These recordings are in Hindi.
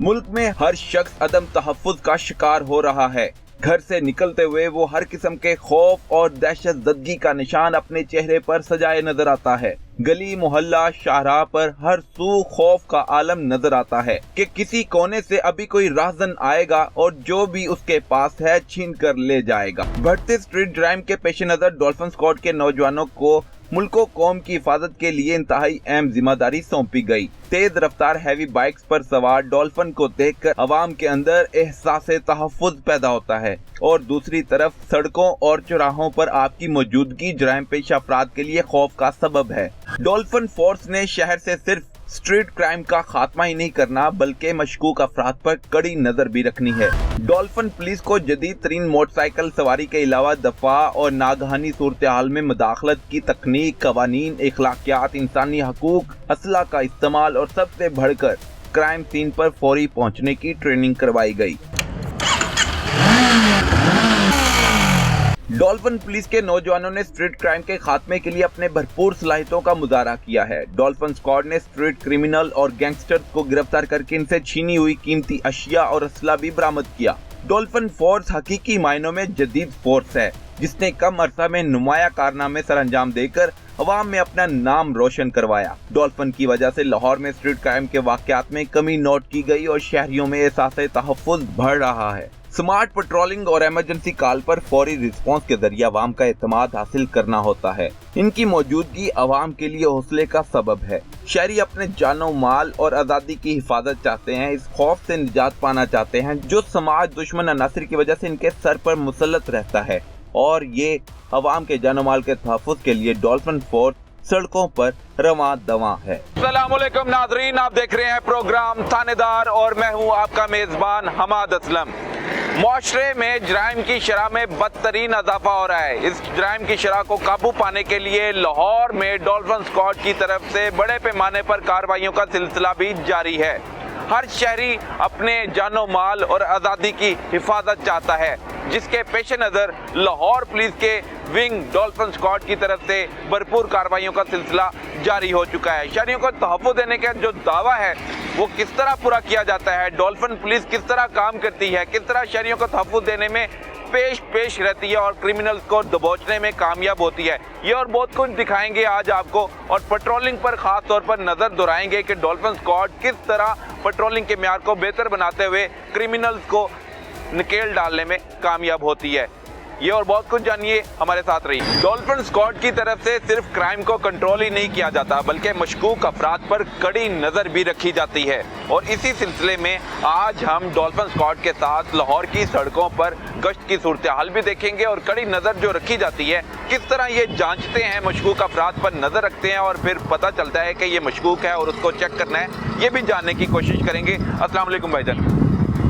मुल्क में हर शख्स अदम तहफ्फुज़ का शिकार हो रहा है। घर से निकलते हुए वो हर किस्म के खौफ और दहशत ज़दगी का निशान अपने चेहरे पर सजाए नजर आता है। गली मोहल्ला शाहराह पर हर सू खौफ का आलम नजर आता है कि किसी कोने से अभी कोई राहजन आएगा और जो भी उसके पास है छीन कर ले जाएगा। बढ़ते स्ट्रीट क्राइम के पेश नजर डॉल्फिन स्क्वाड के नौजवानों को मुल्को कौम की हिफाजत के लिए इंतहाई अहम जिम्मेदारी सौंपी गई। तेज रफ्तार हैवी बाइक्स पर सवार डॉल्फिन को देखकर अवाम के अंदर एहसास तहफ्फुज़ पैदा होता है और दूसरी तरफ सड़कों और चौराहों पर आपकी मौजूदगी जराइम पेश अफराद के लिए खौफ का सबब है। डॉल्फिन फोर्स ने शहर से सिर्फ स्ट्रीट क्राइम का खात्मा ही नहीं करना बल्कि मशकूक अफराद पर कड़ी नजर भी रखनी है। डॉल्फिन पुलिस को जदीद तरीन मोटरसाइकिल सवारी के अलावा दफा और नागहानी सूरत हाल में मुदाखलत की तकनीक, कवानीन, इखलाकियात, इंसानी हकूक, असला का इस्तेमाल और सबसे बढ़कर क्राइम सीन पर फौरी पहुंचने की ट्रेनिंग करवाई गई। डॉल्फिन पुलिस के नौजवानों ने स्ट्रीट क्राइम के खात्मे के लिए अपने भरपूर सलाहियतों का मुजाहरा किया है। डॉल्फिन स्क्वाड ने स्ट्रीट क्रिमिनल और गैंगस्टर्स को गिरफ्तार करके इनसे छीनी हुई कीमती अशिया और असला भी बरामद किया। डॉल्फिन फोर्स हकीकी मायनों में जदीद फोर्स है जिसने कम अरसा में नुमाया कारनामे सर अंजाम देकर अवाम में अपना नाम रोशन करवाया। डॉल्फिन की वजह से लाहौर में स्ट्रीट क्राइम के वाकयात में कमी नोट की गई और शहरियों में एहसास तहफ्फुज़ बढ़ रहा है। स्मार्ट पेट्रोलिंग और इमरजेंसी कॉल पर फौरी रिस्पांस के जरिए अवाम का एतमाद हासिल करना होता है। इनकी मौजूदगी अवाम के लिए हौसले का सबब है। शहरी अपने जानो माल और आज़ादी की हिफाजत चाहते हैं, इस खौफ से निजात पाना चाहते हैं जो समाज दुश्मन अनासिर की वजह से इनके सर पर मुसल्लत रहता है और ये अवाम के जानो माल के तहफ्फुज़ के लिए डॉल्फिन फोर्स सड़कों पर रवां दवां है। अस्सलामुअलैकुम नाज़रीन, आप देख रहे हैं प्रोग्राम थानेदार और मैं हूं आपका मेजबान हमाद असलम। मुआशरे में जराइम की शरह में बदतरीन इजाफा हो रहा है। इस जराइम की शरह को काबू पाने के लिए लाहौर में डॉल्फिन स्क्वाड की तरफ से बड़े पैमाने पर कार्रवाइयों का सिलसिला भी जारी है। हर शहरी अपने जानो माल और आज़ादी की हिफाजत चाहता है, जिसके पेश नज़र लाहौर पुलिस के विंग डॉल्फिन स्क्वाड की तरफ से भरपूर कार्रवाइयों का सिलसिला जारी हो चुका है। शहरियों को तहफ़्फ़ुज़ देने का जो दावा है वो किस तरह पूरा किया जाता है, डॉल्फिन पुलिस किस तरह काम करती है, किस तरह शहरियों को तहफ़्फ़ुज़ देने में पेश रहती है और क्रिमिनल्स को दबोचने में कामयाब होती है, ये और बहुत कुछ दिखाएंगे आज आपको। और पेट्रोलिंग पर खास तौर पर नज़र दोहराएंगे कि डॉल्फिन स्क्वाड किस तरह पेट्रोलिंग के म्यार को बेहतर बनाते हुए क्रिमिनल्स को नकेल डालने में कामयाब होती है। ये और बहुत कुछ जानिए, हमारे साथ रहिए। डॉल्फिन स्क्वाड की तरफ से सिर्फ क्राइम को कंट्रोल ही नहीं किया जाता बल्कि मशकूक अफराद पर कड़ी नज़र भी रखी जाती है और इसी सिलसिले में आज हम डॉल्फिन स्क्वाड के साथ लाहौर की सड़कों पर गश्त की सूरत हाल भी देखेंगे और कड़ी नज़र जो रखी जाती है किस तरह ये जांचते हैं, मशकूक अफराद पर नज़र रखते हैं और फिर पता चलता है कि ये मशकूक है और उसको चेक करना है, ये भी जानने की कोशिश करेंगे। अस्सलाम वालेकुम भाईजान।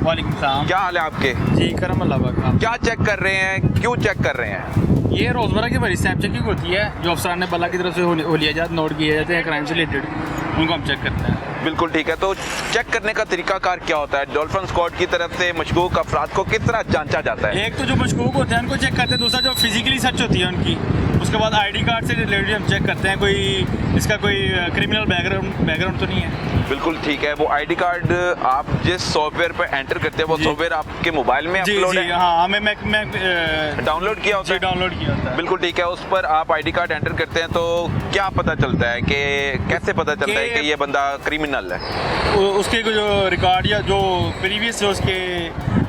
वालेकुम सलाम। क्या हाल है आपके? जी करम अल्लाह पाक। क्या चेक कर रहे हैं, क्यों चेक कर रहे हैं? ये रोज़मर्रा की बड़ी स्नैप चेकिंग होती है जो अफसरान बल्ला की तरफ से हो लिया जाता, नोट किए जाते हैं क्राइम से रिलेटेड, उनको हम चेक करते हैं। बिल्कुल ठीक है, तो चेक करने का तरीकाकार क्या होता है? डॉल्फिन स्क्वाड की तरफ से मशकूक अफराद को किस तरह जांचा जाता है? एक तो जो मशकूक होते हैं उनको चेक करते हैं, दूसरा जो फिजिकली सर्च होती है उनकी, उसके बाद आईडी कार्ड से रिलेटेड हम चेक करते हैं कोई इसका कोई क्रिमिनल बैकग्राउंड तो नहीं है। बिल्कुल ठीक है, वो आईडी कार्ड आप जिस सॉफ्टवेयर पर एंटर करते हैं वो सॉफ्टवेयर आपके मोबाइल में अपलोड है? हाँ, मैं डाउनलोड किया होता है? डाउनलोड किया होता है। बिल्कुल ठीक है, उस पर आप आईडी कार्ड एंटर करते हैं तो क्या पता चलता है कि कैसे पता चलता है कि ये बंदा क्रिमिनल है? उसके जो रिकॉर्ड या जो प्रीवियस उसके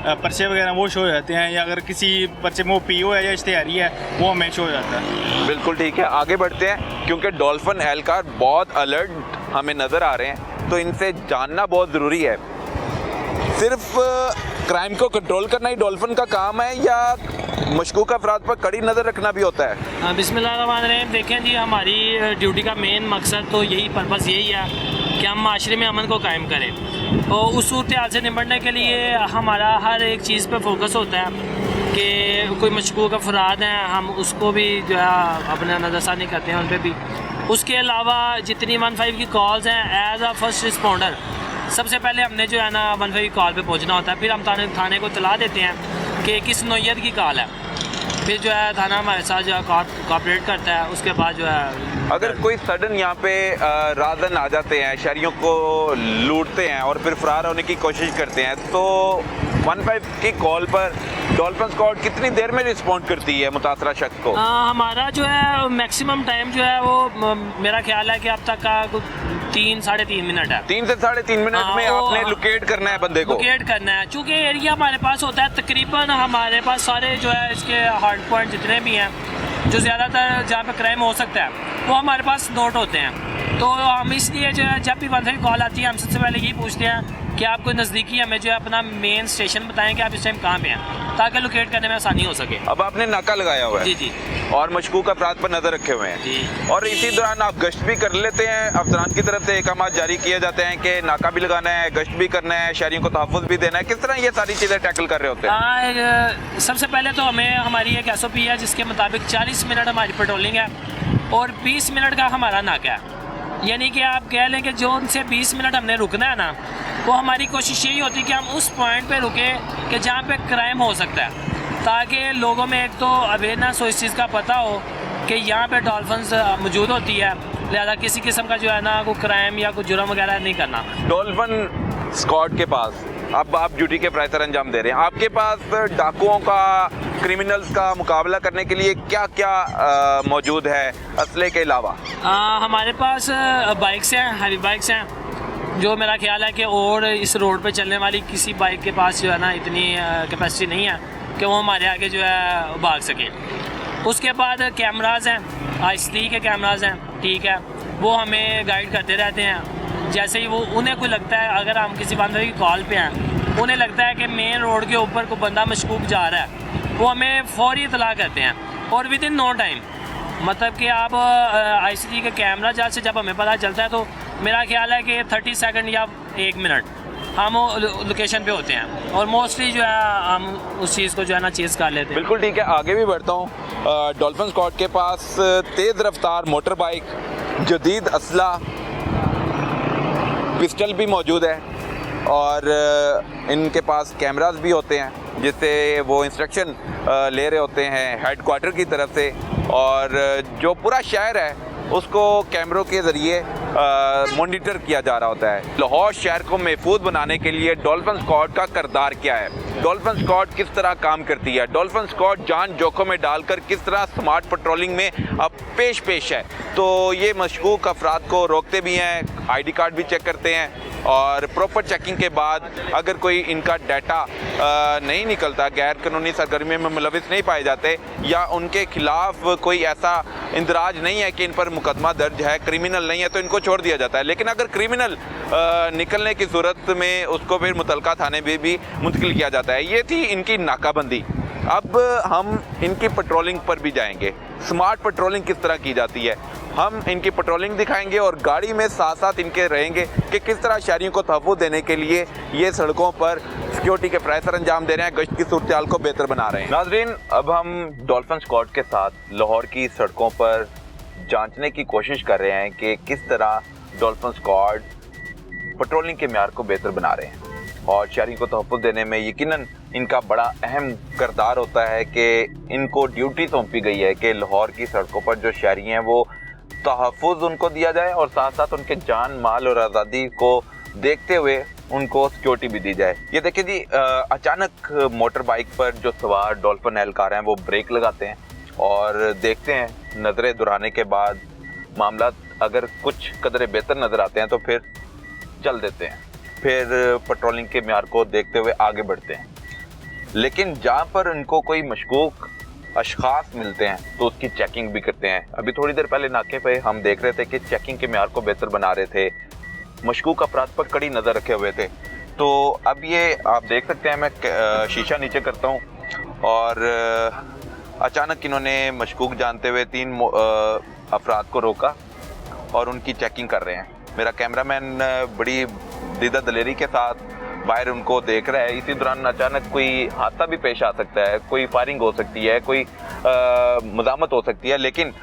पर्चे वगैरह वो शो हो जाते हैं, या अगर किसी पर्चे में वो पीओ है या इश्तेहारी है वो हमें शो हो जाता है। बिल्कुल ठीक है, आगे बढ़ते हैं क्योंकि डॉल्फिन एहलकार बहुत अलर्ट हमें नज़र आ रहे हैं तो इनसे जानना बहुत ज़रूरी है। सिर्फ क्राइम को कंट्रोल करना ही डॉल्फिन का काम है या मशकूक अफराद पर कड़ी नज़र रखना भी होता है? बिस्मिल्लाहिर्रहमानिर्रहीम। देखें जी, हमारी ड्यूटी का मेन मकसद तो यही पर्पस यही है कि हम माशरे में अमन को कायम करें और उस सूरत हाल से निपटने के लिए हमारा हर एक चीज़ पर फोकस होता है कि कोई मशकूक अफराद हैं हम उसको भी जो है अपना नज़रसानी करते हैं उन पर भी। उसके अलावा जितनी 15 की कॉल्स हैं एज आ फर्स्ट रिस्पॉन्डर सबसे पहले हमने जो है ना 15 की कॉल पे पहुंचना होता है, फिर हम थाने को इत्तला देते हैं कि किस नौयत की कॉल है। फिर जो है थाना हमारे साथ जो है कोऑपरेट करता है। उसके बाद जो है अगर कोई सडन यहाँ पे राजन आ जाते हैं, शहरियों को लूटते हैं और फिर फरार होने की कोशिश करते हैं, तो 15 की कॉल पर डॉल्फिन स्क्वाड कितनी देर में रिस्पॉन्ड करती है मुतासरा शख्स को? हमारा जो है मैक्सिमम टाइम जो है वो मेरा ख्याल है कि अब तक का 3-3.5 मिनट है। 3 से 3.5 मिनट में आपने लोकेट करना है बंदे को? लोकेट करना है, चूँकि एरिया हमारे पास होता है तकरीबन, हमारे पास सारे जो है इसके हार्ड पॉइंट जितने भी हैं जो ज़्यादातर जहाँ पे क्राइम हो सकता है वो हमारे पास नोट होते हैं। तो हम इसलिए जो है जब भी 15 की कॉल आती है हम सबसे पहले यही पूछते हैं कि आप कोई नज़दीकी हमें जो है अपना मेन स्टेशन बताएं कि आप इस टाइम कहाँ पे हैं, ताकि लोकेट करने में आसानी हो सके। अब आपने नाका लगाया हुआ है? जी जी। और मशकूक अफराद पर नजर रखे हुए हैं जी। और इसी दौरान आप गश्त भी कर लेते हैं? अफसरान की तरफ से अहकाम जारी किए जाते हैं कि नाका भी लगाना है, गश्त भी करना है, शहरियों को तहफ़्फ़ुज़ भी देना है, किस तरह ये सारी चीज़ें टैकल कर रहे होते हैं? सबसे पहले तो हमें हमारी एक SOP है जिसके मुताबिक 40 मिनट हमारी पेट्रोलिंग है और 20 मिनट का हमारा नाका है। यानी कि आप कह लें कि जो उनसे 20 मिनट हमने रुकना है ना, वो हमारी कोशिश यही होती है कि हम उस पॉइंट पे रुके कि जहाँ पे क्राइम हो सकता है, ताकि लोगों में एक तो अवेयरनेस हो, इस चीज़ का पता हो कि यहाँ पे डॉल्फिन्स मौजूद होती है, लिहाजा किसी किस्म का जो है ना कोई क्राइम या कोई जुर्म वगैरह नहीं करना। डॉल्फिन स्क्वाड के पास अब आप ड्यूटी के प्राइसर अंजाम दे रहे हैं, आपके पास डाकुओं का, क्रिमिनल्स का मुकाबला करने के लिए क्या क्या मौजूद है असले के अलावा? हमारे पास बाइक्स हैं, हैवी बाइक्स हैं, जो मेरा ख्याल है कि और इस रोड पे चलने वाली किसी बाइक के पास जो है ना इतनी कैपेसिटी नहीं है कि वो हमारे आगे जो है भाग सके। उसके बाद कैमराज हैं, IC के कैमराज हैं, ठीक है, वो हमें गाइड करते रहते हैं। जैसे ही वो उन्हें कोई लगता है, अगर हम किसी बंदे की कॉल पे हैं, उन्हें लगता है कि मेन रोड के ऊपर कोई बंदा मशकूक जा रहा है, वो हमें फौरी इतला करते हैं और विद इन नो टाइम, मतलब कि आप IC के कैमरा से जब हमें पता चलता है तो मेरा ख्याल है कि 30 सेकंड या 1 मिनट हम लोकेशन पे होते हैं और मोस्टली जो है हम उस चीज़ को जो है ना चेज़ कर लेते हैं। बिल्कुल ठीक है, आगे भी बढ़ता हूँ। डॉल्फिन स्क्वाड के पास तेज़ रफ्तार मोटर बाइक, जदीद असला, पिस्टल भी मौजूद है और इनके पास कैमरास भी होते हैं जिससे वो इंस्ट्रक्शन ले रहे होते हैं हेड क्वार्टर की तरफ से, और जो पूरा शहर है उसको कैमरों के ज़रिए मॉनिटर किया जा रहा होता है। लाहौर शहर को महफूज बनाने के लिए डॉल्फिन स्क्वाड का किरदार क्या है, डॉल्फिन स्क्वाड किस तरह काम करती है, डॉल्फिन स्क्वाड जान जोखिम में डालकर किस तरह स्मार्ट पेट्रोलिंग में अब पेश है। तो ये मशकूक अफराद को रोकते भी हैं, ID कार्ड भी चेक करते हैं और प्रॉपर चेकिंग के बाद अगर कोई इनका डाटा नहीं निकलता, गैर कानूनी सरगर्मी में मुलविस नहीं पाए जाते या उनके खिलाफ कोई ऐसा इंदराज नहीं है कि इन पर मुकदमा दर्ज है, क्रिमिनल नहीं है, तो इनको छोड़ दिया जाता है। लेकिन अगर क्रिमिनल निकलने की सूरत में उसको फिर मुतलका थाने में भी मुंतकिल किया जाता है। ये थी इनकी नाकाबंदी। अब हम इनकी पेट्रोलिंग पर भी जाएंगे, स्मार्ट पेट्रोलिंग किस तरह की जाती है, हम इनकी पेट्रोलिंग दिखाएंगे और गाड़ी में साथ साथ इनके रहेंगे कि किस तरह शहरियों को तहफ़्फ़ुज़ देने के लिए ये सड़कों पर सिक्योरिटी के प्राइसर अंजाम दे रहे हैं, गश्त की सूरत को बेहतर बना रहे हैं। नाज़रीन, अब हम डॉल्फिन स्क्वाड के साथ लाहौर की सड़कों पर जांचने की कोशिश कर रहे हैं कि किस तरह डॉल्फिन स्क्वाड पेट्रोलिंग के म्यार को बेहतर बना रहे हैं और शहरी को तहफ़्फ़ुज़ देने में यकीनन इनका बड़ा अहम किरदार होता है कि इनको ड्यूटी सौंपी गई है कि लाहौर की सड़कों पर जो शहरी हैं वो तहफ़्फ़ुज़ उनको दिया जाए और साथ साथ उनके जान माल और आज़ादी को देखते हुए उनको सिक्योरिटी भी दी जाए। ये देखिए जी, अचानक मोटर बाइक पर जो सवार डॉल्फिन एहलकार हैं वो ब्रेक लगाते हैं और देखते हैं, नज़रें दुहराने के बाद मामला अगर कुछ कदरे बेहतर नज़र आते हैं तो फिर चल देते हैं, फिर पेट्रोलिंग के म्यार को देखते हुए आगे बढ़ते हैं। लेकिन जहाँ पर इनको कोई मशकूक अशखास मिलते हैं तो उसकी चेकिंग भी करते हैं। अभी थोड़ी देर पहले नाके पे हम देख रहे थे कि चेकिंग के म्यार को बेहतर बना रहे थे, मशकूक अपराध पर कड़ी नज़र रखे हुए थे। तो अब ये आप देख सकते हैं, मैं शीशा नीचे करता हूँ और अचानक इन्होंने मशकूक जानते हुए 3 अफराद को रोका और उनकी चेकिंग कर रहे हैं। मेरा कैमरामैन बड़ी दीदा दलेरी के साथ बाहर उनको देख रहा है। इसी दौरान अचानक कोई हादसा भी पेश आ सकता है, कोई फायरिंग हो सकती है, कोई मज़ामत हो सकती है, लेकिन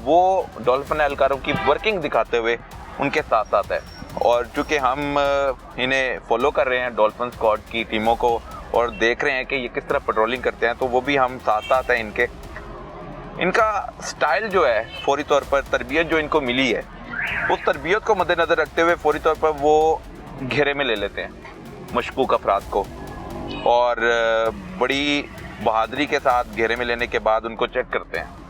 वो डॉल्फिन एहलकारों की वर्किंग दिखाते हुए उनके साथ साथ है। और चूँकि हम इन्हें फॉलो कर रहे हैं, डॉल्फिन स्क्वाड की टीमों को, और देख रहे हैं कि ये किस तरह पेट्रोलिंग करते हैं, तो वो भी हम साथ साथ हैं इनके। इनका स्टाइल जो है फौरी तौर पर तरबियत जो इनको मिली है, उस तरबियत को मद्देनज़र रखते हुए फौरी तौर पर वो घेरे में ले लेते हैं मशकूक अफराद को, और बड़ी बहादुरी के साथ घेरे में लेने के बाद उनको चेक करते हैं।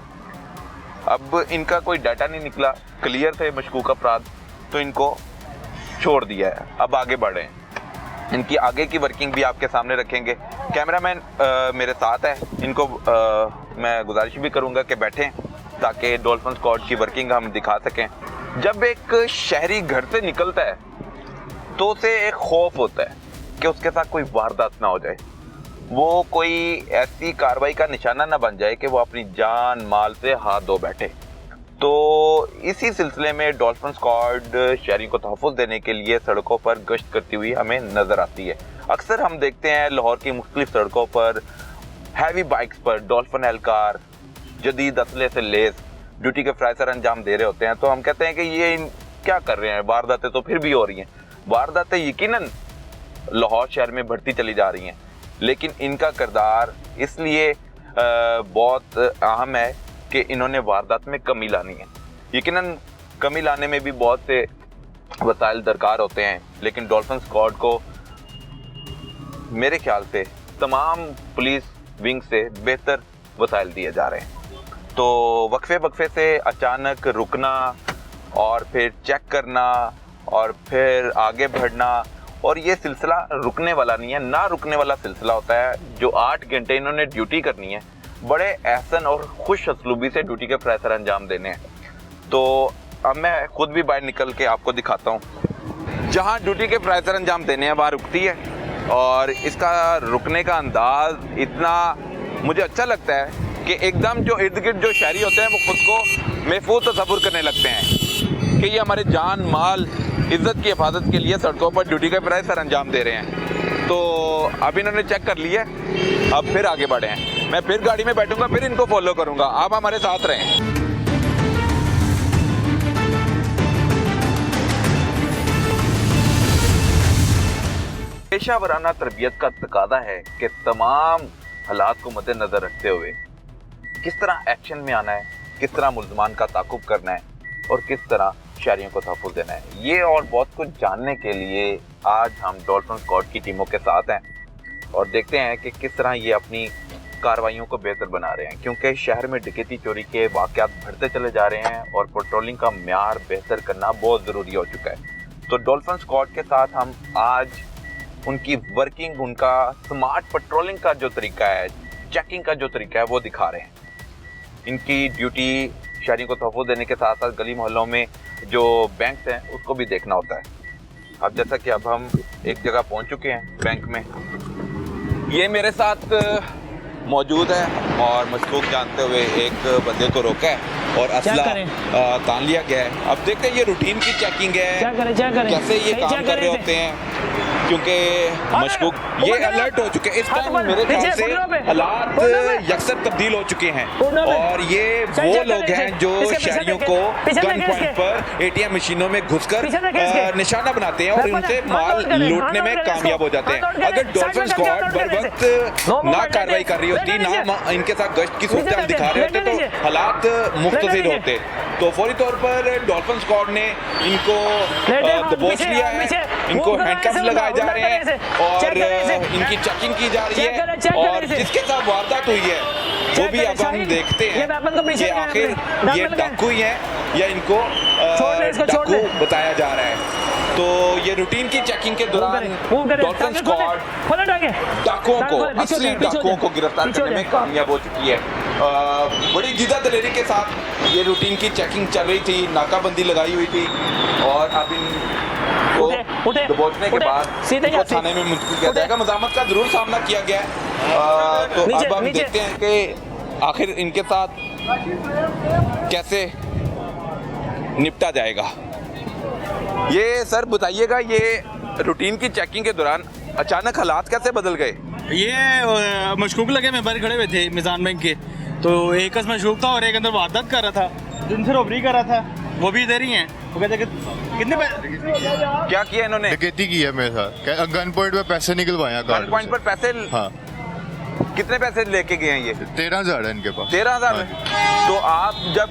अब इनका कोई डाटा नहीं निकला, क्लियर थे मशकूक अफराद, तो इनको छोड़ दिया है। अब आगे बढ़े, इनकी आगे की वर्किंग भी आपके सामने रखेंगे। कैमरामैन मेरे साथ है, इनको मैं गुजारिश भी करूंगा कि बैठें ताकि डॉल्फिन स्क्वाड की वर्किंग हम दिखा सकें। जब एक शहरी घर से निकलता है तो उसे एक खौफ होता है कि उसके साथ कोई वारदात ना हो जाए, वो कोई ऐसी कार्रवाई का निशाना ना बन जाए कि वो अपनी जान माल से हाथ धो बैठे। तो इसी सिलसिले में डॉल्फिन स्क्वाड शहरी को तहफ़्फ़ुज़ देने के लिए सड़कों पर गश्त करती हुई हमें नज़र आती है। अक्सर हम देखते हैं लाहौर की मुख्तलिफ सड़कों पर हैवी बाइक्स पर डॉल्फिन एहलकार जदीद असले से लेस ड्यूटी के फ्राइसर अंजाम दे रहे होते हैं, तो हम कहते हैं कि ये क्या कर रहे हैं, वारदातें तो फिर भी हो रही हैं। वारदातें यकीनन लाहौर शहर में बढ़ती चली जा रही हैं, लेकिन इनका किरदार इसलिए बहुत अहम है कि इन्होंने वारदात में कमी लानी है। यकीनन कमी लाने में भी बहुत से वसाइल दरकार होते हैं, लेकिन डॉल्फिन स्क्वाड को मेरे ख्याल से तमाम पुलिस विंग से बेहतर वसाइल दिए जा रहे हैं। तो वक्फे से अचानक रुकना और फिर चेक करना और फिर आगे बढ़ना, और ये सिलसिला रुकने वाला नहीं है, ना रुकने वाला सिलसिला होता है। जो 8 घंटे इन्होंने ड्यूटी करनी है, बड़े एहसन और खुश असलूबी से ड्यूटी के फ्राइसर अंजाम देने हैं। तो अब मैं खुद भी बाहर निकल के आपको दिखाता हूँ। जहाँ ड्यूटी के फ्राइसर अंजाम देने हैं वहाँ रुकती है, और इसका रुकने का अंदाज इतना मुझे अच्छा लगता है कि एकदम जो इर्द गिर्द जो शहरी होते हैं वो खुद को महफूज तसव्वुर करने लगते हैं कि ये हमारे जान माल इज्जत की हिफाजत के लिए सड़कों पर ड्यूटी के फ्राइसर अंजाम दे रहे हैं। तो अब इन्होंने चेक कर लिया, अब फिर आगे बढ़े हैं। मैं फिर गाड़ी में बैठूंगा, फिर इनको फॉलो करूंगा। आप हमारे साथ रहें। पेशा वराना तरबियत का तकादा है कि तमाम हालात को मद्देनजर रखते हुए किस तरह एक्शन में आना है, किस तरह मुल्ज़मान का ताक़ुब करना है और किस तरह शहरियों को तहफ़्फ़ुज़ देना है। ये और बहुत कुछ जानने के लिए आज हम डॉल्फिन स्क्वाड की टीमों के साथ हैं और देखते हैं कि किस तरह ये अपनी कार्रवाइयों को बेहतर बना रहे हैं, क्योंकि शहर में डकैती चोरी के वाक़यात बढ़ते चले जा रहे हैं और पेट्रोलिंग का म्यार बेहतर करना बहुत ज़रूरी हो चुका है। तो डॉल्फिन स्क्वाड के साथ हम आज उनकी वर्किंग, उनका स्मार्ट पेट्रोलिंग का जो तरीका है, चेकिंग का जो तरीका है, वो दिखा रहे हैं। इनकी ड्यूटी शहरी को तहफ़्फ़ुज़ देने के साथ साथ गली मोहल्लों में जो बैंक्स हैं उसको भी देखना होता है। अब जैसा कि अब हम एक जगह पहुंच चुके हैं बैंक में, ये मेरे साथ मौजूद है और मशकूक जानते हुए एक बंदे को रोका है और असला तान लिया गया है। अब देखते हैं ये रूटीन की चेकिंग है, कैसे ये काम कर रहे होते हैं, क्योंकि मशकूक ये अलर्ट हो चुके हैं। इस टाइम मेरे ख्याल से हालात यकसर तब्दील हो चुके हैं और ये वो लोग हैं जो शहरियों को गन पॉइंट पर एटीएम मशीनों में घुसकर निशाना बनाते हैं और उनसे माल लूटने में कामयाब हो जाते हैं। अगर डॉल्फिन स्क्वाड बर वक्त ना कार्रवाई कर रही होती, ना इनके साथ गश्त की सूरत दिखा रहे होते, तो हालात मुख्तलिफ होते। तो फौरी तौर पर डॉल्फिन स्क्वाड ने इनको दबोच लिया है, इनको हैंडकफ लगाए जा रहे हैं और इनकी चेकिंग की जा रही है और जिसके साथ वारदात हुई है वो भी अब हम देखते हैं कि आखिर ये डाकू ही है या इनको डाकू बताया जा रहा है। तो ये रूटीन की चेकिंग के दौरान डॉल्फिन स्क्वाड डाकुओं को, असली डाकुओं को गिरफ्तार करने में कामयाब हो चुकी है। बड़ी जिद्द दलेरी के साथ ये रूटीन की चेकिंग चल रही थी, नाकाबंदी लगाई हुई थी और अब इनको दबोचने के बाद इनको थाने में मुंतकिल किया जाएगा। मज़ामत का जरूर सामना किया गया है। तो अब हम देखते हैं कि आखिर इनके साथ कैसे निपटा जाएगा। ये सर बताइएगा, ये रूटीन की चेकिंग के दौरान अचानक हालात कैसे बदल गए? ये मशकूक लगे में बाहर खड़े हुए थे मिजान बैंक के, तो एक मशकूक था और एक अंदर वारदात कर रहा था, जिनसे रॉबरी कर रहा था, वो भी इधर ही हैं। वो कहते कि कितने क्या किया इन्होंने? डकैती की है मेरे साथ, गन पॉइंट पे पैसे निकलवाए हैं गन पॉइंट पर पैसे? हाँ। कितने पैसे लेके गए हैं ये? 13,000 है इनके पास। 13,000 में? तो आप जब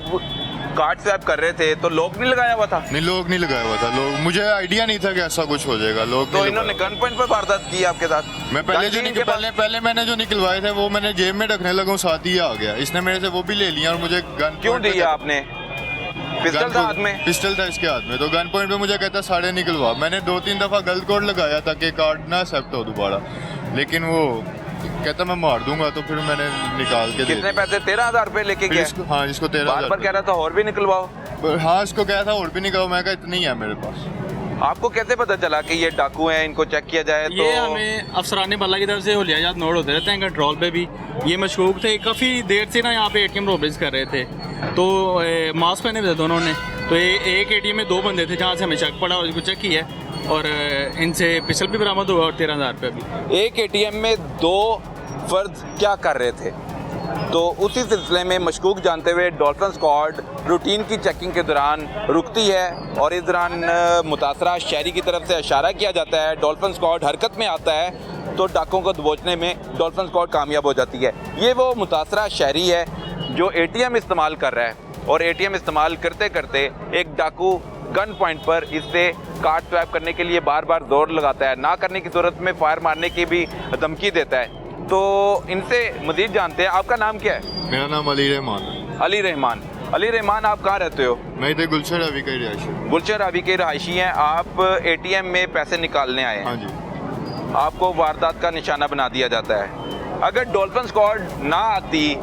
कार्ड स्वैप कर रहे थे तो लोग नहीं लगाया हुआ था? नहीं, लोग नहीं लगाया हुआ था। लोग, मुझे आइडिया नहीं था कि ऐसा कुछ हो जाएगा। लोग तो इन्होंने गन पॉइंट पर वारदात की आपके साथ? मैं पहले मैंने जो निकलवाए थे वो मैंने जेब में रखने लगा, साथ ही आ गया। इसने मेरे से वो भी ले लिया और मुझे गन क्यों दिया आपने? पिस्टल था हाथ में? पिस्टल था इसके हाथ में। तो गन पॉइंट पे मुझे कहता साढ़े निकलवा। मैंने 2-3 दफा गलत कोड लगाया ताकि कार्ड ना एक्सेप्ट हो दोबारा, लेकिन वो कहता मैं मार दूंगा। तो फिर मैंने निकाल के कितने पैसे? 13,000 रुपए लेके गया? हाँ, इसको 13,000 बार कह रहा था और भी निकलवाओ। हाँ, इसको कहा था और भी निकलवाओ। मैं कहा इतनी है मेरे पास। आपको कैसे पता चला कि ये डाकू हैं, इनको चेक किया जाए? तो ये हमें अफसरान बल्ला की तरफ से हुलियाजात नोट होते रहते हैं कंट्रोल पे भी। ये मशकूक थे, काफ़ी देर से ना यहाँ पे ATM रोबरीज कर रहे थे। तो मास्क पहने हुए थे दोनों ने। तो एक ATM में 2 बंदे थे जहाँ से हमें शक पड़ा और इनको चेक किया और इनसे पिस्टल भी बरामद हुआ और 13,000 रुपये भी। एक ATM में 2 फर्द क्या कर रहे थे? तो उसी सिलसिले में मशकूक जानते हुए डॉल्फिन स्क्वाड रूटीन की चेकिंग के दौरान रुकती है और इस दौरान मुतासरा शहरी की तरफ से इशारा किया जाता है। डॉल्फिन स्क्वाड हरकत में आता है तो डाकुओं को दबोचने में डॉल्फिन स्क्वाड कामयाब हो जाती है। ये वो मुतासरा शहरी है जो ATM इस्तेमाल कर रहा है और ATM इस्तेमाल करते करते एक डाकू गन पॉइंट पर इससे कार्ड स्वैप करने के लिए बार बार जोर लगाता है। ना करने की सूरत में फायर मारने की भी धमकी देता है। तो इनसे मजीद जानते हैं। आपका नाम क्या है? मेरा नाम अली रहमान। अली रहमान। अली रहमान, आप कहाँ रहते हो? मैं इधर गुलशन रवि का रहायशी। गुलशन रवि के रहायशी हैं आप। ATM में पैसे निकालने आए हैं। हाँ जी। आपको वारदात का निशाना बना दिया जाता है। अगर डॉल्फिन स्क्वाड ना आती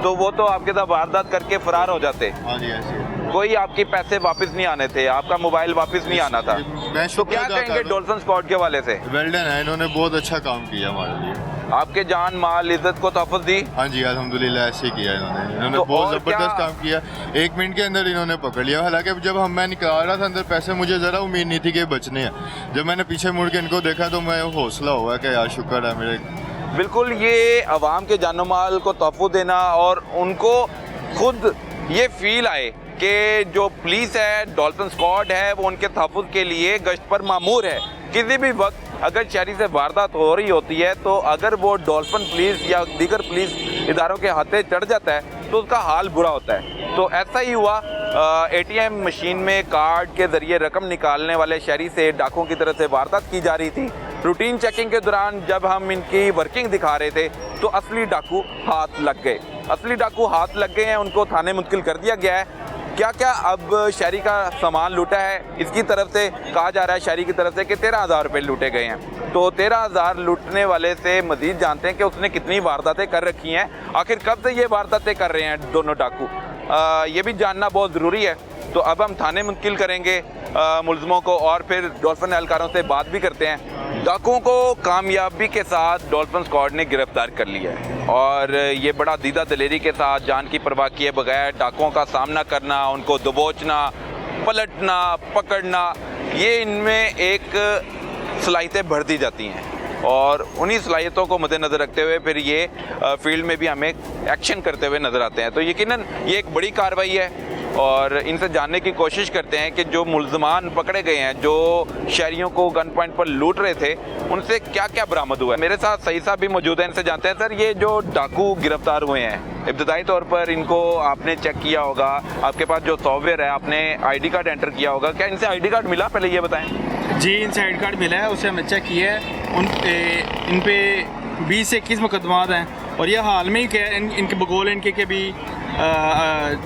तो वो तो आपके साथ वारदात करके फरार हो जाते। हाँ जी, ऐसे कोई आपके पैसे वापस नहीं आने थे, आपका मोबाइल वापस नहीं आना था। तो क्या कहेंगे डॉल्फिन स्क्वाड के वाले से? वेल डन है, इन्होंने बहुत अच्छा काम किया हमारे लिए। आपके जान माल इज्जत को तहफ़्फ़ुज़ दी? हाँ जी, अल्हम्दुलिल्लाह ऐसे किया इन्होंने तो बहुत ज़बरदस्त काम किया। 1 मिनट के अंदर इन्होंने पकड़ लिया। हालांकि जब मैं निकाल रहा था अंदर पैसे, मुझे ज़रा उम्मीद नहीं थी कि बचने हैं। जब मैंने पीछे मुड़ के इनको देखा तो मैं हौसला हुआ कि यार शुक्र है मेरे। बिल्कुल, ये अवाम के जानो माल को तहफ़्फ़ुज़ देना और उनको खुद ये फील आए कि जो पुलिस है, डॉल्फिन स्क्वाड है, वो उनके तहफ़्फ़ुज़ के लिए गश्त पर मामूर है। किसी भी वक्त अगर शहरी से वारदात हो रही होती है तो अगर वो डॉल्फिन पुलिस या दीगर पुलिस इदारों के हाथे चढ़ जाता है तो उसका हाल बुरा होता है। तो ऐसा ही हुआ। ATM मशीन में कार्ड के ज़रिए रकम निकालने वाले शहरी से डाकुओं की तरफ से वारदात की जा रही थी। रूटीन चेकिंग के दौरान जब हम इनकी वर्किंग दिखा रहे थे तो असली डाकू हाथ लग गए। असली डाकू हाथ लग गए हैं, उनको थाने मुंतकिल कर दिया गया है। क्या क्या अब शहरी का सामान लूटा है, इसकी तरफ से कहा जा रहा है शहरी की तरफ से कि 13,000 रुपये लूटे गए हैं। तो 13,000 लूटने वाले से मजीद जानते हैं कि उसने कितनी वारदातें कर रखी हैं, आखिर कब से ये वारदातें कर रहे हैं दोनों डाकू, ये भी जानना बहुत ज़रूरी है। तो अब हम थाने मुंतकिल करेंगे मुलज़मों को और फिर डॉल्फिन एहलकारों से बात भी करते हैं। डाकुओं को कामयाबी के साथ डॉल्फिन स्क्वाड ने गिरफ्तार कर लिया है और ये बड़ा दीदा दिलेरी के साथ जान की परवाह किए बगैर डाकुओं का सामना करना, उनको दबोचना, पलटना, पकड़ना, ये इनमें एक सलाहियतें भर दी जाती हैं और उन्हीं सलाहियतों को मद्देनज़र रखते हुए फिर ये फील्ड में भी हमें एक्शन करते हुए नज़र आते हैं। तो यकीनन ये एक बड़ी कार्रवाई है और इनसे जानने की कोशिश करते हैं कि जो मुल्ज़मान पकड़े गए हैं, जो शहरियों को गन पॉइंट पर लूट रहे थे, उनसे क्या क्या बरामद हुआ है। मेरे साथ सही साहब भी मौजूद हैं, इनसे जानते हैं। सर, ये जो डाकू गिरफ्तार हुए हैं, इब्तदाई तौर पर इनको आपने चेक किया होगा, आपके पास जो सॉफ्टवेयर है आपने ID कार्ड एंटर किया होगा, क्या इनसे ID कार्ड मिला? पहले ये बताएं। जी, इनसे ID कार्ड मिला है, उसे हमने चेक किया है। इन पे 20 से 21 मुकदमात हैं और ये हाल में ही क्या इनके बगौल इनके के भी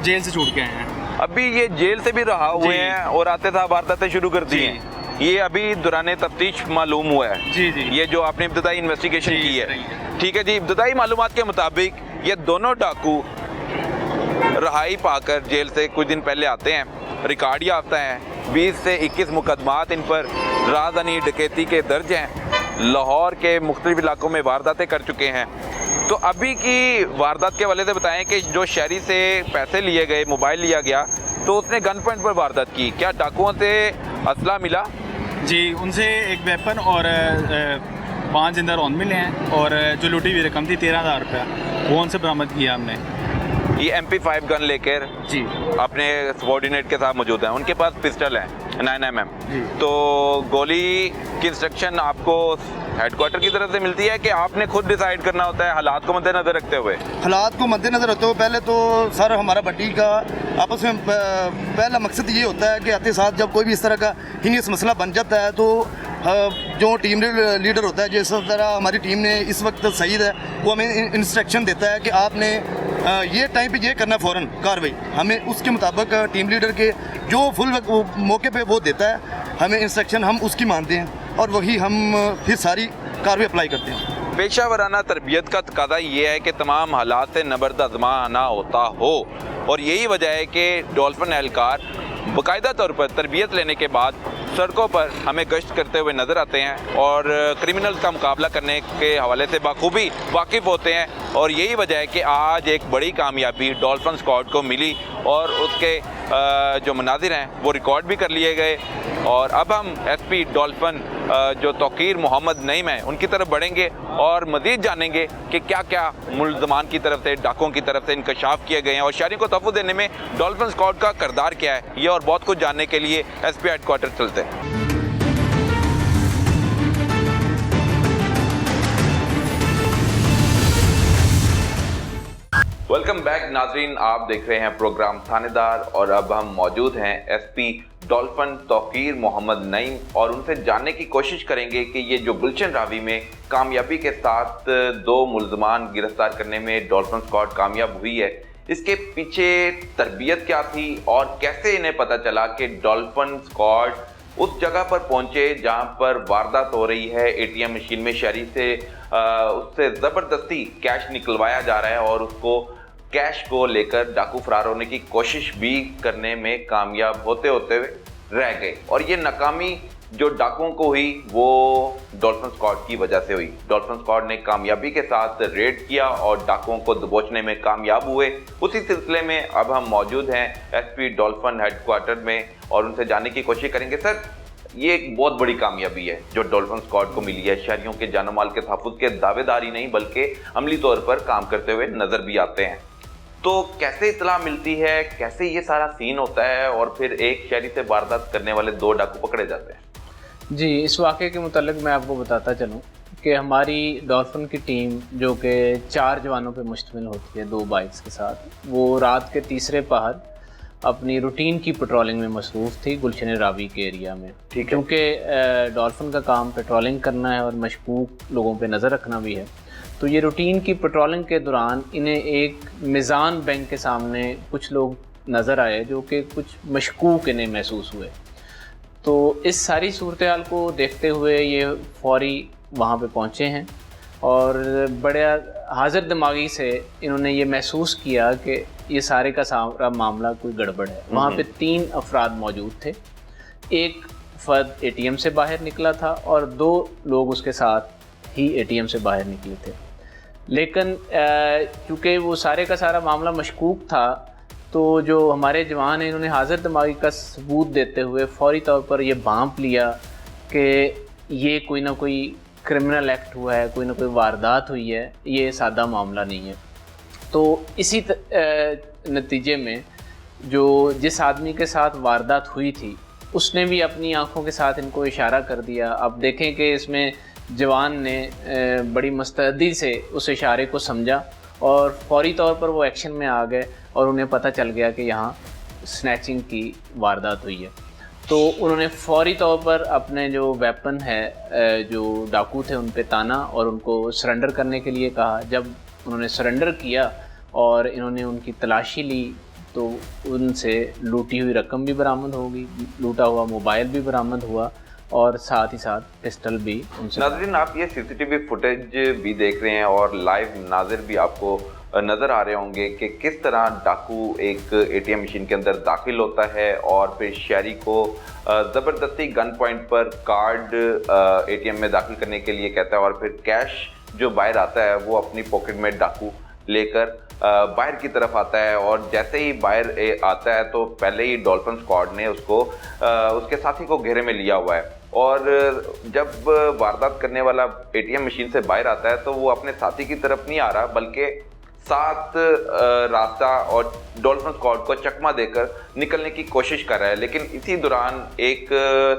जेल से छूट के आए हैं। अभी ये जेल से भी रहा हुए हैं और आते था वारदातें शुरू कर दी हैं। ये अभी दौरान तफ्तीश मालूम हुआ है। जी जी, ये जो आपने इब्तदाई इन्वेस्टिगेशन की है। ठीक है जी, इब्तदाई मालूमात के मुताबिक ये दोनों डाकू रहाई पाकर जेल से कुछ दिन पहले आते हैं, रिकॉर्ड याफ्ता हैं। 20 से 21 मुकदमात इन पर राजधानी डकैती के दर्ज हैं। लाहौर के मुख्तलिफ इलाकों में वारदातें कर चुके हैं। तो अभी की वारदात के हवाले से बताएं कि जो शहरी से पैसे लिए गए, मोबाइल लिया गया, तो उसने गन पॉइंट पर वारदात की। क्या डाकुओं से असला मिला? जी, उनसे एक वेपन और 5 जिंदा रौंद मिले हैं और जो लूटी हुई रकम थी 13,000 रुपया, वो उनसे बरामद किया हमने। ये MP5 गन लेकर जी अपने सबॉर्डिनेट के साथ मौजूद हैं। उनके पास पिस्टल है 9mm। जी। तो गोली की इंस्ट्रक्शन आपको हेडक्वार्टर की तरफ से मिलती है कि आपने खुद डिसाइड करना होता है हालात को मद्देनजर रखते हुए? हालात को मद्देनजर रखते हुए पहले तो सर हमारा भट्टी का आपस में पहला मकसद ये होता है कि आते साथ जब कोई भी इस तरह का हीनियस मसला बन जाता है तो जो टीम लीडर होता है, जिस तरह हमारी टीम ने इस वक्त सईद है, वो हमें इंस्ट्रक्शन देता है कि आपने ये टाइम पे ये करना है, फ़ौरन कार्रवाई। हमें उसके मुताबिक टीम लीडर के जो फुल मौके पे वो देता है हमें इंस्ट्रक्शन, हम उसकी मानते हैं और वही हम फिर सारी कार्रवाई अप्लाई करते हैं। पेशावराना तरबियत का तकादा ये है कि तमाम हालात से नबर्द आजमाना होता हो, और यही वजह है कि डॉल्फिन एहलकार बाकायदा तौर पर तरबियत लेने के बाद सड़कों पर हमें गश्त करते हुए नज़र आते हैं और क्रिमिनल्स का मुकाबला करने के हवाले से बाखूबी वाकिफ़ होते हैं। और यही वजह है कि आज एक बड़ी कामयाबी डॉल्फिन स्क्वाड को मिली और उसके जो मनाजिर हैं वो रिकॉर्ड भी कर लिए गए। और अब हम SP डॉल्फिन जो तौकीर मोहम्मद नईम हैं उनकी तरफ बढ़ेंगे और मज़ीद जानेंगे कि क्या क्या मुल्ज़मान की तरफ से, डाकुओं की तरफ से इंकशाफ किए गए हैं और शहरी को तहफ़्फ़ुज़ देने में डॉल्फिन स्क्वाड का किरदार क्या है। ये और बहुत कुछ जानने के लिए SP हेडक्वार्टर चलते हैं। वेलकम बैक नाजरीन, आप देख रहे हैं प्रोग्राम थानेदार और अब हम मौजूद हैं SP डॉल्फिन तौकीर मोहम्मद नईम और उनसे जानने की कोशिश करेंगे कि ये जो गुलशन रावी में कामयाबी के साथ 2 मुल्ज़मान गिरफ्तार करने में डॉल्फिन स्क्वाड कामयाब हुई है, इसके पीछे तरबियत क्या थी और कैसे इन्हें पता चला कि डॉल्फिन स्क्वाड उस जगह पर पहुंचे जहां पर वारदात हो रही है। ATM मशीन में शहरी से उससे ज़बरदस्ती कैश निकलवाया जा रहा है और उसको कैश को लेकर डाकू फरार होने की कोशिश भी करने में कामयाब होते होते रह गए। और ये नाकामी जो डाकुओं को हुई वो डॉल्फिन स्क्वाड की वजह से हुई। डॉल्फिन स्क्वाड ने कामयाबी के साथ रेड किया और डाकुओं को दबोचने में कामयाब हुए। उसी सिलसिले में अब हम मौजूद हैं SP डॉल्फिन हेडक्वार्टर में और उनसे जानने की कोशिश करेंगे। सर, ये एक बहुत बड़ी कामयाबी है जो डॉल्फिन स्क्वाड को मिली है। शहरियों के जानो माल के तहफ़्फ़ुज़ के दावेदार ही नहीं बल्कि अमली तौर पर काम करते हुए नज़र भी आते हैं। तो कैसे इत्तला मिलती है, कैसे ये सारा सीन होता है और फिर एक शहरी से वारदात करने वाले 2 डाकू पकड़े जाते हैं? जी, इस वाक़े के मुतालिक मैं आपको बताता चलूँ कि हमारी डॉल्फिन की टीम जो कि 4 जवानों पे मुश्तमिल होती है 2 बाइक्स के साथ, वो रात के तीसरे पहर अपनी रूटीन की पेट्रोलिंग में मसरूफ़ थी गुलशन रावी के एरिया में। ठीक है। क्योंकि डॉल्फिन का काम पेट्रोलिंग करना है और मशकूक लोगों पे नज़र रखना भी है, तो ये रूटीन की पेट्रोलिंग के दौरान इन्हें एक मिज़ान बैंक के सामने कुछ लोग नज़र आए जो कि कुछ मशकूक इन्हें महसूस हुए। तो इस सारी सूरत हाल को देखते हुए ये फ़ौरी वहाँ पे पहुँचे हैं और बड़े हाज़िर दिमागी से इन्होंने ये महसूस किया कि ये सारे का सारा मामला कोई गड़बड़ है। वहाँ पे 3 अफराद मौजूद थे। एक फ़र्द ATM से बाहर निकला था और 2 लोग उसके साथ ही ATM से बाहर निकले थे। लेकिन चूँकि वो सारे का सारा मामला मशकूक था, तो जो हमारे जवान हैं इन्होंने हाज़िर दिमागी का सबूत देते हुए फ़ौरी तौर पर ये भांप लिया कि ये कोई ना कोई क्रिमिनल एक्ट हुआ है, कोई ना कोई वारदात हुई है, ये सादा मामला नहीं है। तो इसी नतीजे में जो जिस आदमी के साथ वारदात हुई थी उसने भी अपनी आंखों के साथ इनको इशारा कर दिया। अब देखें कि इसमें जवान ने बड़ी मुस्तैदी से उस इशारे को समझा और फ़ौरी तौर पर वो एक्शन में आ गए और उन्हें पता चल गया कि यहाँ स्नैचिंग की वारदात हुई है। तो उन्होंने फ़ौरी तौर पर अपने जो वेपन है, जो डाकू थे, उन पे ताना और उनको सरेंडर करने के लिए कहा। जब उन्होंने सरेंडर किया और इन्होंने उनकी तलाशी ली तो उनसे लूटी हुई रकम भी बरामद होगी, लूटा हुआ मोबाइल भी बरामद हुआ और साथ ही साथ पिस्टल भी उनसे। नाज़रीन, आप ये CCTV फुटेज भी देख रहे हैं और लाइव नाज़िर भी आपको नज़र आ रहे होंगे कि किस तरह डाकू एक ATM मशीन के अंदर दाखिल होता है और फिर शहरी को ज़बरदस्ती गन पॉइंट पर कार्ड ATM में दाखिल करने के लिए कहता है और फिर कैश जो बाहर आता है वो अपनी पॉकेट में डाकू लेकर बाहर की तरफ आता है। और जैसे ही बाहर आता है तो पहले ही डॉल्फिन स्क्वाड ने उसको उसके साथी को घेरे में लिया हुआ है और जब वारदात करने वाला ATM मशीन से बाहर आता है तो वो अपने साथी की तरफ नहीं आ रहा बल्कि साथ रास्ता और डॉल्फिन स्क्वाड को चकमा देकर निकलने की कोशिश कर रहा है, लेकिन इसी दौरान एक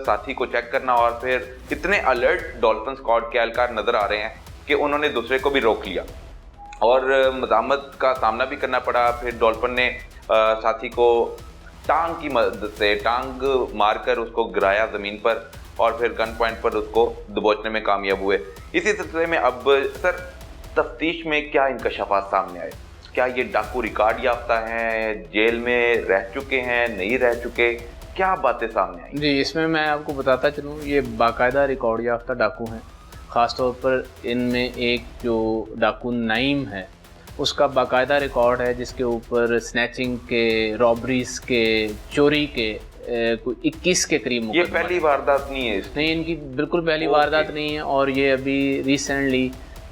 साथी को चेक करना और फिर इतने अलर्ट डॉल्फिन स्क्वाड के एहलकार नजर आ रहे हैं कि उन्होंने दूसरे को भी रोक लिया और मज़ामत का सामना भी करना पड़ा। फिर डॉल्फिन ने साथी को टांग की मदद से टांग मारकर उसको गिराया ज़मीन पर और फिर गन पॉइंट पर उसको दबोचने में कामयाब हुए। इसी सिलसिले में अब सर तफ्तीश में क्या इंकशाफात सामने आए? क्या ये डाकू रिकॉर्ड याफ्ता हैं, जेल में रह चुके हैं, नहीं रह चुके, क्या बातें सामने आई? जी, इसमें मैं आपको बताता चलूँ, ये बाकायदा रिकॉर्ड याफ्ता डाकू हैं। ख़ास तौर पर इनमें एक जो डाकू नईम है उसका बाकायदा रिकॉर्ड है, जिसके ऊपर स्नैचिंग के, रॉबरीज के, चोरी के कोई 21 के करीब। ये पहली वारदात नहीं है? नहीं, इनकी बिल्कुल पहली वारदात नहीं है और ये अभी रिसेंटली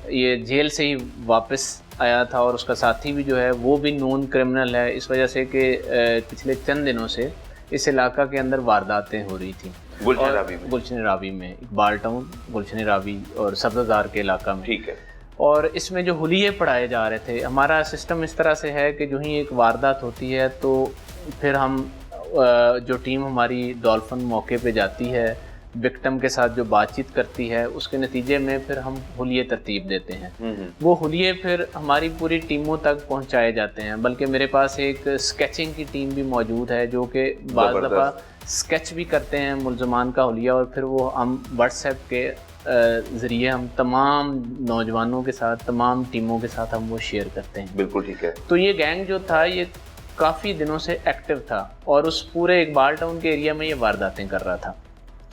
ये जेल से ही वापस आया था और उसका साथी भी जो है वो भी नॉन क्रिमिनल है, इस वजह से कि पिछले चंद दिनों से इस इलाका के अंदर वारदातें हो रही थी। गुलशन रावी में, इकबाल टाउन, गुलशन रावी और सब्ज़ार के इलाका में। ठीक है। और इसमें जो हुलिये पढ़ाए जा रहे थे, हमारा सिस्टम इस तरह से है कि जो ही एक वारदात होती है तो फिर हम जो टीम हमारी डॉल्फिन मौके पे जाती है, विक्टिम के साथ जो बातचीत करती है, उसके नतीजे में फिर हम हुलिये तरतीब देते हैं। वो हुलिये फिर हमारी पूरी टीमों तक पहुंचाए जाते हैं। बल्कि मेरे पास एक स्केचिंग की टीम भी मौजूद है जो कि बाज़ दफ़ा स्केच भी करते हैं मुल्ज़मान का हुलिया और फिर वो हम व्हाट्सएप के ज़रिए हम तमाम नौजवानों के साथ, तमाम टीमों के साथ हम वो शेयर करते हैं। बिल्कुल ठीक है। तो ये गैंग जो था ये काफ़ी दिनों से एक्टिव था और उस पूरे इकबाल टाउन के एरिया में ये वारदातें कर रहा था।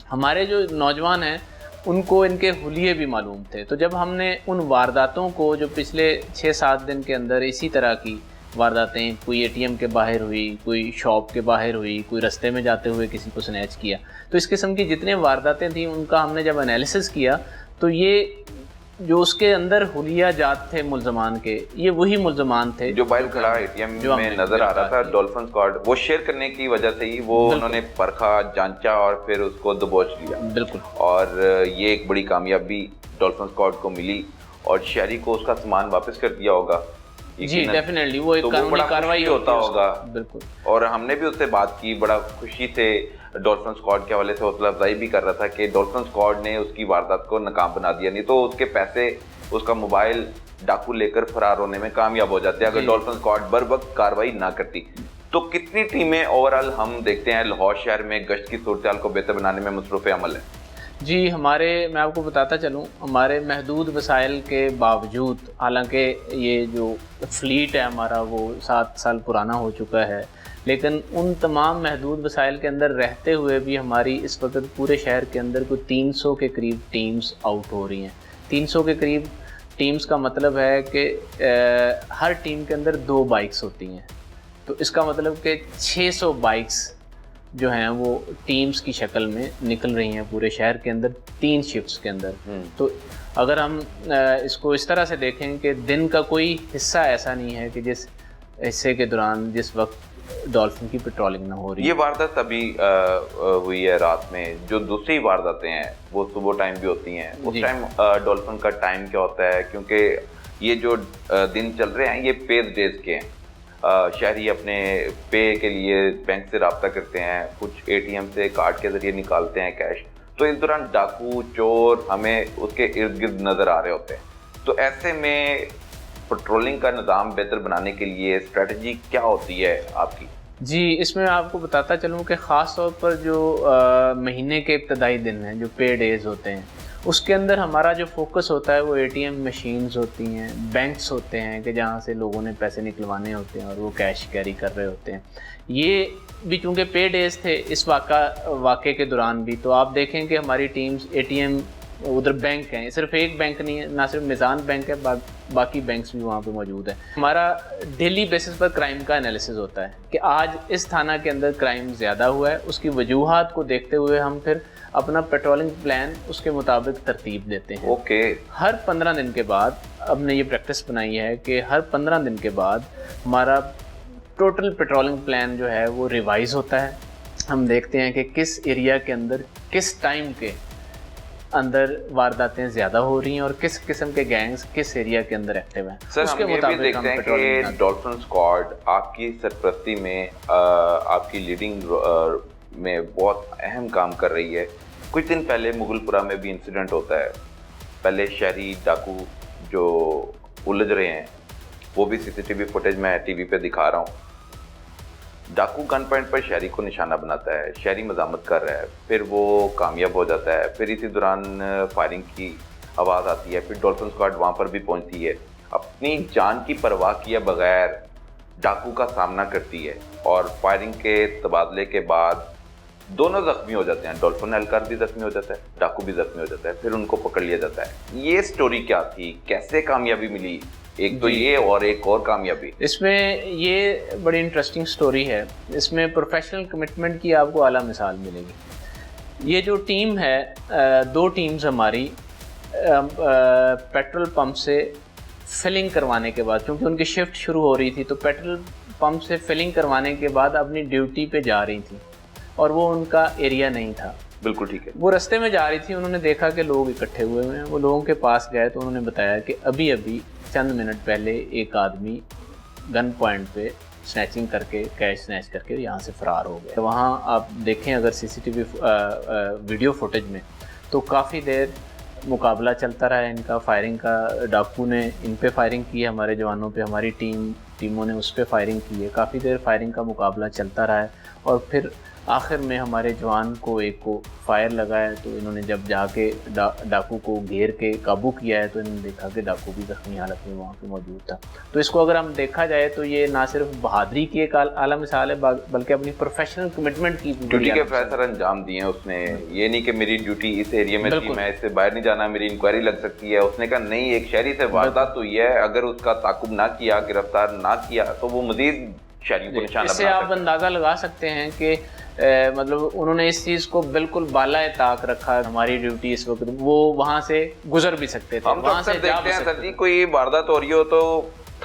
हमारे जो नौजवान हैं उनको इनके हुलिये भी मालूम थे, तो जब हमने उन वारदातों को जो पिछले 6-7 दिन के अंदर इसी तरह की वारदातें, कोई एटीएम के बाहर हुई, कोई शॉप के बाहर हुई, कोई रास्ते में जाते हुए किसी को स्नैच किया, तो इस किस्म की जितने वारदातें थी उनका हमने जब एनालिसिस किया तो ये जो उसके अंदर हुलिया जात थे मुल्ज़मान के, ये वही मुल्ज़मान थे जो बाहर खड़ा एटीएम में नजर आ रहा था। डॉल्फिन स्क्वाड वो शेयर करने की वजह से ही वो उन्होंने परखा, जांचा और फिर उसको दबोच लिया। बिल्कुल। और ये एक बड़ी कामयाबी डॉल्फिन स्क्वाड को मिली और शहरी को उसका सामान वापस कर दिया होगा। जी डेफिनेटली, वो एक कानूनी कार्रवाई होता होगा। बिल्कुल। और हमने भी उससे बात की, बड़ा खुशी से डॉल्फिन स्क्वाड के हवाले से हौसला अफजाई भी कर रहा था कि डॉल्फिन स्क्वाड ने उसकी वारदात को नाकाम बना दिया, नहीं तो उसके पैसे, उसका मोबाइल डाकू लेकर फरार होने में कामयाब हो जाते अगर डॉल्फिन स्क्वाड बर वक्त कार्रवाई ना करती। तो कितनी टीमें ओवरऑल हम देखते हैं लाहौर शहर में गश्त की सूरत को बेहतर बनाने में मसरूफ़ अमल है? जी, मैं आपको बताता चलूँ, हमारे महदूद वसाइल के बावजूद, हालांकि ये जो फ्लीट है हमारा वो 7 साल पुराना हो चुका है, लेकिन उन तमाम महदूद वसाइल के अंदर रहते हुए भी हमारी इस वक्त पूरे शहर के अंदर कोई 300 के करीब टीम्स आउट हो रही हैं। 300 के करीब टीम्स का मतलब है कि हर टीम के अंदर 2 बाइक्स होती हैं, तो इसका मतलब कि 600 बाइक्स जो हैं वो टीम्स की शक्ल में निकल रही हैं पूरे शहर के अंदर 3 शिफ्ट्स के अंदर। तो अगर हम इसको इस तरह से देखें कि दिन का कोई हिस्सा ऐसा नहीं है कि जिस हिस्से के दौरान जिस वक्त डॉल्फिन की पेट्रोलिंग ना हो रही। ये वारदात अभी हुई है रात में, जो दूसरी वारदातें हैं वो सुबह टाइम भी होती हैं, उस टाइम डॉल्फिन का टाइम क्या होता है? क्योंकि ये जो दिन चल रहे हैं ये पेड डेज के हैं। शहरी अपने पे के लिए बैंक से रब्ता करते हैं, कुछ एटीएम से कार्ड के ज़रिए निकालते हैं कैश, तो इस दौरान डाकू, चोर हमें उसके इर्द गिर्द नज़र आ रहे होते हैं। तो ऐसे में पेट्रोलिंग का निज़ाम बेहतर बनाने के लिए स्ट्रेटजी क्या होती है आपकी? जी, इसमें आपको बताता चलूँ कि ख़ास तौर पर जो महीने के इब्तदाई दिन हैं, जो पे डेज़ होते हैं, उसके अंदर हमारा जो फोकस होता है वो एटीएम मशीन्स होती हैं, बैंक्स होते हैं कि जहाँ से लोगों ने पैसे निकलवाने होते हैं और वो कैश कैरी कर रहे होते हैं। ये भी चूँकि पे डेज़ थे इस वाक़े के दौरान भी, तो आप देखें कि हमारी टीम्स एटीएम, उधर बैंक हैं, सिर्फ एक बैंक नहीं है, ना सिर्फ मिज़ान बैंक है, बाकी बैंक्स भी वहाँ पे मौजूद है। हमारा डेली बेसिस पर क्राइम का एनालिसिस होता है कि आज इस थाना के अंदर क्राइम ज़्यादा हुआ है, उसकी वजूहात को देखते हुए हम फिर अपना पेट्रोलिंग प्लान उसके मुताबिक तरतीब देते हैं। ओके। हर 15 दिन के बाद हमने ये प्रैक्टिस बनाई है कि हर 15 दिन के बाद हमारा टोटल पेट्रोलिंग प्लान जो है वो रिवाइज़ होता है। हम देखते हैं कि किस एरिया के अंदर किस टाइम के अंदर वारदातें ज़्यादा हो रही हैं और किस किस्म के गैंग्स किस एरिया के अंदर एक्टिव हैं। सर हम ये भी देखते हैं कि डॉल्फिन स्क्वाड आपकी सरपरस्ती में आपकी लीडिंग में बहुत अहम काम कर रही है। कुछ दिन पहले मुगलपुरा में भी इंसिडेंट होता है, पहले शहरी डाकू जो उलझ रहे हैं, वो भी सीसीटीवी फुटेज मैं टीवी पे दिखा रहा हूँ। डाकू गन पॉइंट पर शहरी को निशाना बनाता है, शहरी मजामत कर रहा है, फिर वो कामयाब हो जाता है, फिर इसी दौरान फायरिंग की आवाज़ आती है, फिर डॉल्फिन स्क्वाड वहाँ पर भी पहुँचती है, अपनी जान की परवाह किए बगैर डाकू का सामना करती है और फायरिंग के तबादले के बाद दोनों जख्मी हो जाते हैं। डॉल्फिन एहलकार भी जख्मी हो जाता है, डाकू भी जख्मी हो जाता है, फिर उनको पकड़ लिया जाता है। ये स्टोरी क्या थी, कैसे कामयाबी मिली? एक तो ये और एक और कामयाबी। इसमें ये बड़ी इंटरेस्टिंग स्टोरी है। इसमें प्रोफेशनल कमिटमेंट की आपको आला मिसाल मिलेगी। ये जो टीम है, दो टीम्स हमारी पेट्रोल पंप से फिलिंग करवाने के बाद, क्योंकि उनकी शिफ्ट शुरू हो रही थी, तो पेट्रोल पंप से फिलिंग करवाने के बाद अपनी ड्यूटी पे जा रही थी और वो उनका एरिया नहीं था। बिल्कुल ठीक है। वो रास्ते में जा रही थी, उन्होंने देखा कि लोग इकट्ठे हुए हुए हैं। वो लोगों के पास गए तो उन्होंने बताया कि अभी अभी चंद मिनट पहले एक आदमी गन पॉइंट पे स्नैचिंग करके, कैश स्नैच करके यहाँ से फ़रार हो गया। वहाँ आप देखें अगर सीसीटीवी वीडियो फुटेज में, तो काफ़ी देर मुकाबला चलता रहा इनका, फायरिंग का। डाकू ने इन पे फायरिंग की है, हमारे जवानों पे, हमारी टीमों ने उस पर फायरिंग की है। काफ़ी देर फायरिंग का मुकाबला चलता रहा है और फिर आखिर में हमारे जवान को एक को फायर लगाया, तो इन्होंने जब जाके डाकू को घेर के काबू किया है, तो इन्होंने देखा कि डाकू भी जख्मी हालत में वहाँ पे मौजूद था। तो इसको अगर हम देखा जाए तो ये ना सिर्फ बहादुरी की एक आला मिसाल है, बल्कि अपनी प्रोफेशनल कमिटमेंट की ड्यूटी के फैसले अंजाम दिए हैं उसने। ये नहीं कि मेरी ड्यूटी इस एरिया में थी, मैं इससे बाहर नहीं जाना, मेरी इंक्वायरी लग सकती है। उसने कहा नहीं, एक शहरी से वारदात हुई है, अगर उसका ताकुब ना किया, गिरफ्तार ना किया, तो वो मजीद शहरियों को निशाना बना सकता है। इससे आप अंदाज़ा लगा सकते हैं कि मतलब उन्होंने इस चीज़ को बिल्कुल बालाए ताक रखा। हमारी ड्यूटी इस वक्त, वो वहाँ से गुजर भी सकते थे। हम तो अक्सर देखते हैं सर जी, कोई वारदात हो रही हो तो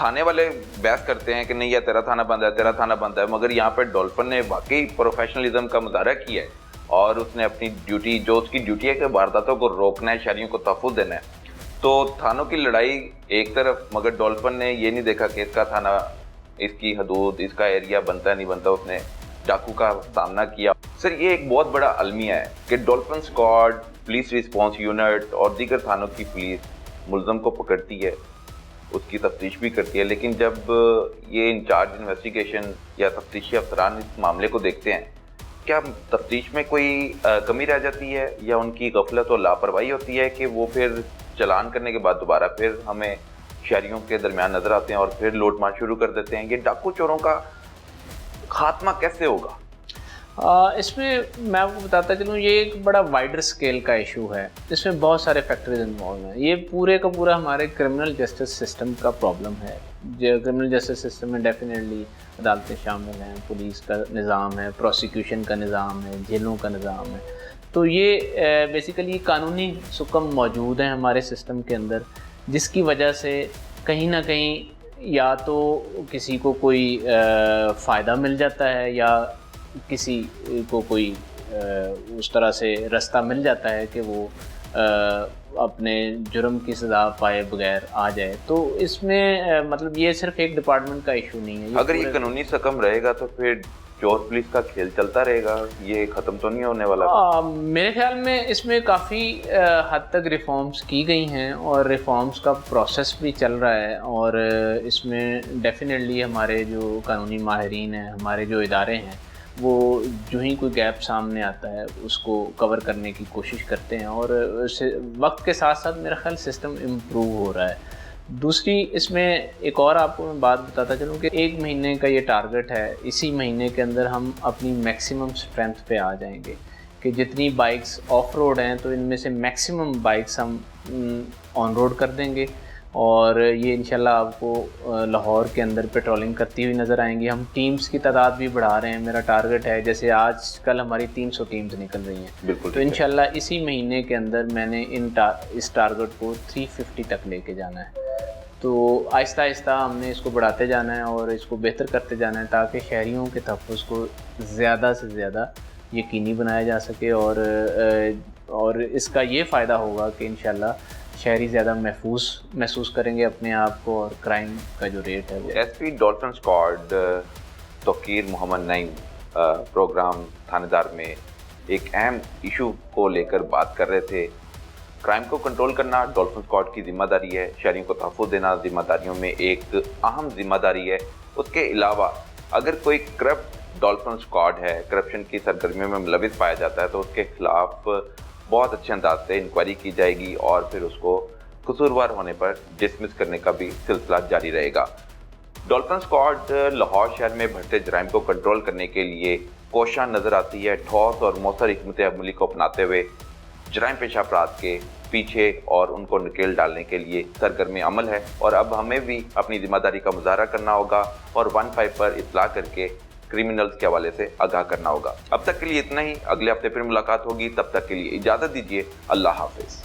थाने वाले बहस करते हैं कि नहीं, यह तेरा थाना बंद है, तेरा थाना बंद है। मगर यहाँ पे डॉल्फिन ने वाकई प्रोफेशनलिज्म का मुजाहरा किया है और उसने अपनी ड्यूटी, जो उसकी ड्यूटी है कि वारदातों को रोकना है, शहरियों को तहफ़्फ़ुज़ देना है, तो थानों की लड़ाई एक तरफ, मगर डॉल्फिन ने ये नहीं देखा कि इसका थाना, इसकी हदूद, इसका एरिया बनता नहीं बनता, उसने डाकू का सामना किया। सर ये एक बहुत बड़ा अलमिया है कि dolphin squad, police response unit और दीगर थानों की पुलिस मुलज़म को पकड़ती है, उसकी तफ्तीश भी करती है, लेकिन जब ये इंचार्ज इन्वेस्टिगेशन या तफ्तीशी अफसरान इस मामले को देखते हैं, क्या तफ्तीश में कोई कमी रह जाती है या उनकी गफलत और लापरवाही होती है कि वो फिर चलान करने के बाद दोबारा फिर हमें शहरियों के दरमियान नजर आते हैं और फिर लूटमार शुरू कर देते हैं? ये डाकू चोरों का खात्मा कैसे होगा? इसमें मैं आपको बताता चलूँ, ये एक बड़ा वाइडर स्केल का इशू है। इसमें बहुत सारे फैक्टर्स इन्वॉल्व हैं। ये पूरे का पूरा हमारे क्रिमिनल जस्टिस सिस्टम का प्रॉब्लम है। जो क्रिमिनल जस्टिस सिस्टम में डेफिनेटली अदालतें शामिल हैं, पुलिस का निज़ाम है, प्रोसिक्यूशन का निज़ाम है, जेलों का निज़ाम है। तो ये बेसिकली कानूनी सुकम मौजूद हैं हमारे सिस्टम के अंदर, जिसकी वजह से कहीं ना कहीं या तो किसी को कोई फ़ायदा मिल जाता है या किसी को कोई उस तरह से रास्ता मिल जाता है कि वो अपने जुर्म की सज़ा पाए बगैर आ जाए। तो इसमें मतलब ये सिर्फ एक डिपार्टमेंट का इशू नहीं है। अगर ये कानूनी सकम रहेगा तो फिर चोर पुलिस का खेल चलता रहेगा, ये ख़त्म तो नहीं होने वाला? मेरे ख्याल में इसमें काफ़ी हद तक रिफॉर्म्स की गई हैं और रिफॉर्म्स का प्रोसेस भी चल रहा है, और इसमें डेफिनेटली हमारे जो कानूनी माहिरीन हैं, हमारे जो इदारे हैं, वो जो ही कोई गैप सामने आता है उसको कवर करने की कोशिश करते हैं, और वक्त के साथ साथ मेरा ख्याल सिस्टम इम्प्रूव हो रहा है। दूसरी इसमें एक और आपको मैं बात बताता चलूँ कि 1 महीने का ये टारगेट है, इसी महीने के अंदर हम अपनी मैक्सिमम स्ट्रेंथ पे आ जाएंगे कि जितनी बाइक्स ऑफ रोड हैं तो इनमें से मैक्सिमम बाइक्स हम ऑन रोड कर देंगे, और ये इंशाल्लाह आपको लाहौर के अंदर पेट्रोलिंग करती हुई नज़र आएंगी। हम टीम्स की तादाद भी बढ़ा रहे हैं। मेरा टारगेट है, जैसे आज कल हमारी 300 टीम्स निकल रही हैं, तो इंशाल्लाह इसी महीने के अंदर मैंने इस टारगेट को 350 तक लेके जाना है। तो आहिस्ता आहिस्ता हमने इसको बढ़ाते जाना है और इसको बेहतर करते जाना है, ताकि शहरियों के तहफ़्फ़ुज़ को ज़्यादा से ज़्यादा यकीनी बनाया जा सके और और इसका ये फ़ायदा होगा कि इंशाल्लाह शहरी ज़्यादा महसूस करेंगे अपने आप को और क्राइम का जो रेट है वो। SP dolphin squad Tauqeer Mohammad Naeem program थानेदार में एक अहम इशू को लेकर बात कर रहे थे। क्राइम को कंट्रोल करना डॉल्फिन स्क्वाड की जिम्मेदारी है, शहरियों को तहफ़्फ़ुज़ देना जिम्मेदारियों में एक अहम जिम्मेदारी है। उसके अलावा अगर कोई करप्ट डॉल्फिन स्क्वाड है, करप्शन की सरगर्मियों में मुलविस पाया जाता है तो उसके खिलाफ बहुत अच्छे अंदाज से इंक्वायरी की जाएगी और फिर उसको कसूरवार होने पर डिसमिस करने का भी सिलसिला जारी रहेगा। डॉल्फिन स्क्वाड लाहौर शहर में बढ़ते जराइम को कंट्रोल करने के लिए कोशिश नज़र आती है। ठोस और मौसर हिकमत अमली को अपनाते हुए जराइम पेशा अपराध के पीछे और उनको नकेल डालने के लिए सरगर्म अमल है और अब हमें भी अपनी जिम्मेदारी का मुजाहरा करना होगा और 15 पर इत्तला करके क्रिमिनल्स के हवाले से आगाह करना होगा। अब तक के लिए इतना ही, अगले हफ्ते फिर मुलाकात होगी, तब तक के लिए इजाज़त दीजिए। अल्लाह हाफिज़।